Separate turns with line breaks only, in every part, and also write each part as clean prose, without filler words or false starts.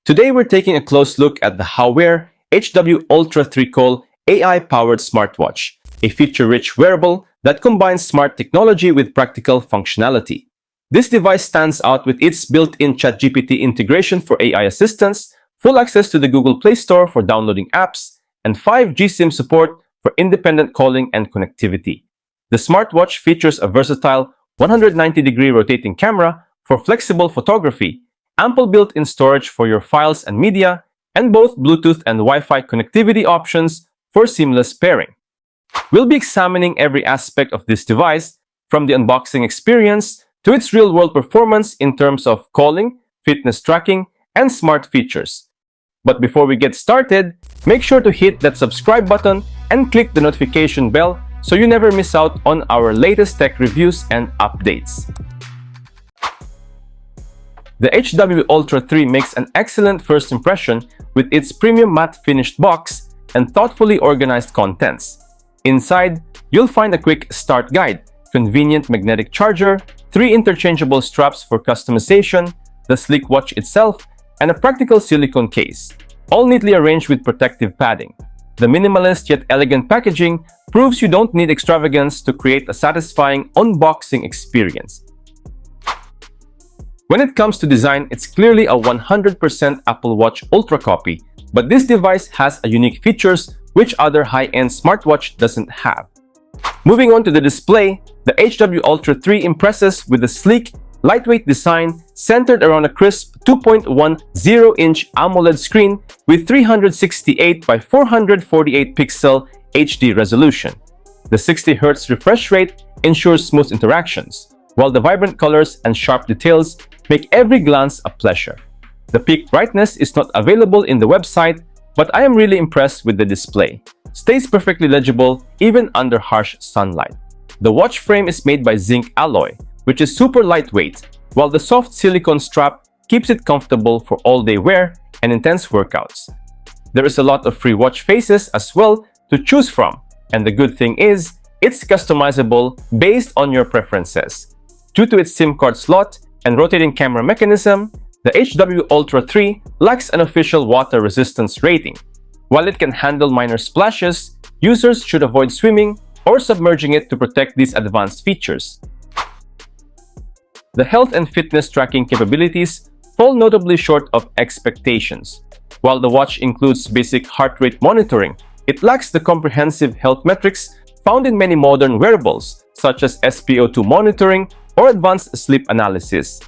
Today we're taking a close look at the HOWEAR HW Ultra 3-Call AI-powered smartwatch, a feature-rich wearable that combines smart technology with practical functionality. This device stands out with its built-in ChatGPT integration for AI assistance, full access to the Google Play Store for downloading apps, and 5G SIM support for independent calling and connectivity. The smartwatch features a versatile 190-degree rotating camera for flexible photography, ample built-in storage for your files and media, and both Bluetooth and Wi-Fi connectivity options for seamless pairing. We'll be examining every aspect of this device, from the unboxing experience to its real-world performance in terms of calling, fitness tracking, and smart features. But before we get started, make sure to hit that subscribe button and click the notification bell so you never miss out on our latest tech reviews and updates. The HW Ultra 3 makes an excellent first impression with its premium matte finished box and thoughtfully organized contents. Inside, you'll find a quick start guide, convenient magnetic charger, 3 interchangeable straps for customization, the sleek watch itself, and a practical silicone case, all neatly arranged with protective padding. The minimalist yet elegant packaging proves you don't need extravagance to create a satisfying unboxing experience. When it comes to design, it's clearly a 100% Apple Watch Ultra copy, but this device has a unique features which other high-end smartwatch doesn't have. Moving on to the display, the HW Ultra 3 impresses with a sleek, lightweight design centered around a crisp 2.10-inch AMOLED screen with 368 by 448 pixel HD resolution. The 60 Hz refresh rate ensures smooth interactions, while the vibrant colors and sharp details make every glance a pleasure. The peak brightness is not available in the website, but I am really impressed with the display. Stays perfectly legible even under harsh sunlight. The watch frame is made by zinc alloy, which is super lightweight, while the soft silicone strap keeps it comfortable for all-day wear and intense workouts. There is a lot of free watch faces as well to choose from, and the good thing is, it's customizable based on your preferences. Due to its SIM card slot and rotating camera mechanism, the HW Ultra 3 lacks an official water resistance rating. While it can handle minor splashes, users should avoid swimming or submerging it to protect these advanced features. The health and fitness tracking capabilities fall notably short of expectations. While the watch includes basic heart rate monitoring, it lacks the comprehensive health metrics found in many modern wearables, such as SpO2 monitoring or advanced sleep analysis.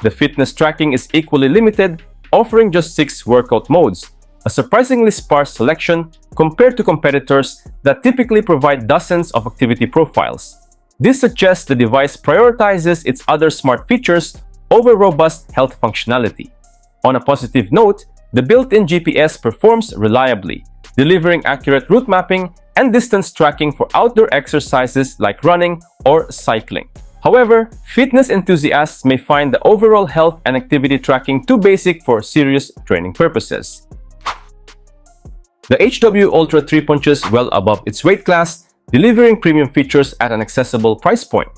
The fitness tracking is equally limited, offering just 6 workout modes, a surprisingly sparse selection compared to competitors that typically provide dozens of activity profiles. This suggests the device prioritizes its other smart features over robust health functionality. On a positive note, the built-in GPS performs reliably, delivering accurate route mapping and distance tracking for outdoor exercises like running or cycling. However, fitness enthusiasts may find the overall health and activity tracking too basic for serious training purposes. The HW Ultra 3 punches well above its weight class, delivering premium features at an accessible price point.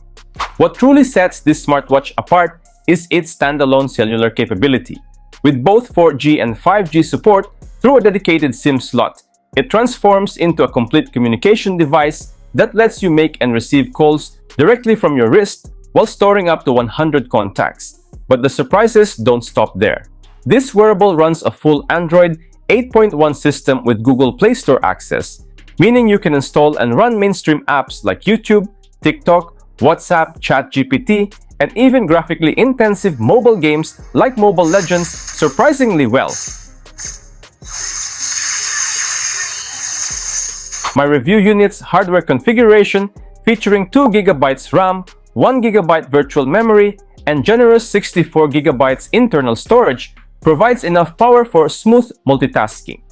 What truly sets this smartwatch apart is its standalone cellular capability. With both 4G and 5G support through a dedicated SIM slot, it transforms into a complete communication device that lets you make and receive calls directly from your wrist while storing up to 100 contacts. But the surprises don't stop there. This wearable runs a full Android 8.1 system with Google Play Store access, meaning you can install and run mainstream apps like YouTube, TikTok, WhatsApp, ChatGPT, and even graphically intensive mobile games like Mobile Legends surprisingly well. My review unit's hardware configuration, featuring 2 GB RAM, 1 GB virtual memory, and generous 64 GB internal storage, provides enough power for smooth multitasking.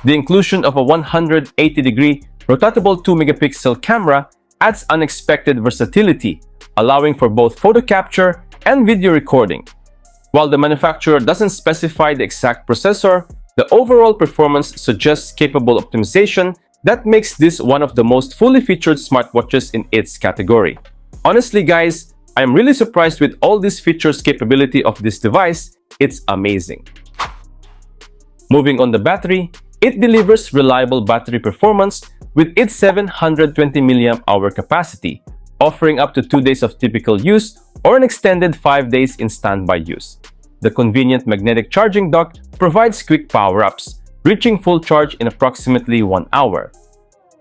The inclusion of a 180-degree rotatable 2-megapixel camera adds unexpected versatility, allowing for both photo capture and video recording. While the manufacturer doesn't specify the exact processor, the overall performance suggests capable optimization that makes this one of the most fully featured smartwatches in its category. Honestly guys, I'm really surprised with all these features capability of this device. It's amazing. Moving on the battery, it delivers reliable battery performance with its 720 mAh capacity, offering up to 2 days of typical use or an extended 5 days in standby use. The convenient magnetic charging dock provides quick power-ups, reaching full charge in approximately 1 hour.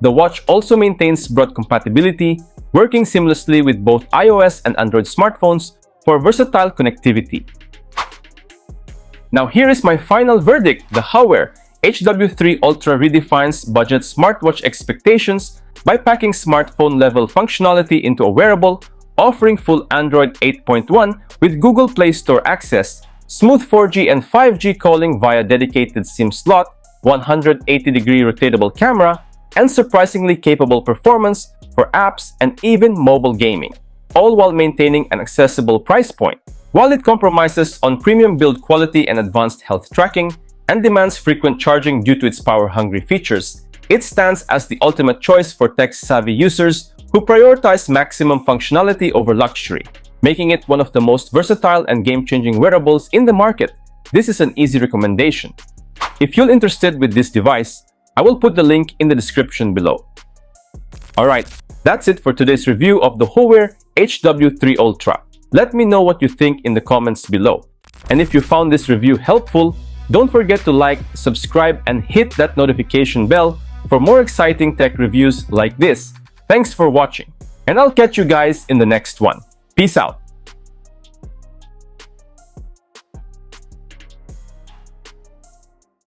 The watch also maintains broad compatibility, working seamlessly with both iOS and Android smartphones for versatile connectivity. Now here is my final verdict. The HOWEAR HW Ultra redefines budget smartwatch expectations by packing smartphone-level functionality into a wearable, offering full Android 8.1 with Google Play Store access, smooth 4G and 5G calling via dedicated SIM slot, 180-degree rotatable camera, and surprisingly capable performance for apps and even mobile gaming, all while maintaining an accessible price point. While it compromises on premium build quality and advanced health tracking, and demands frequent charging due to its power-hungry features, it stands as the ultimate choice for tech-savvy users who prioritize maximum functionality over luxury, making it one of the most versatile and game-changing wearables in the market. This is an easy recommendation. If you're interested with this device, I will put the link in the description below. Alright, that's it for today's review of the HOWEAR HW Ultra. Let me know what you think in the comments below. And if you found this review helpful, don't forget to like, subscribe, and hit that notification bell for more exciting tech reviews like this. Thanks for watching, and I'll catch you guys in the next one. Peace out.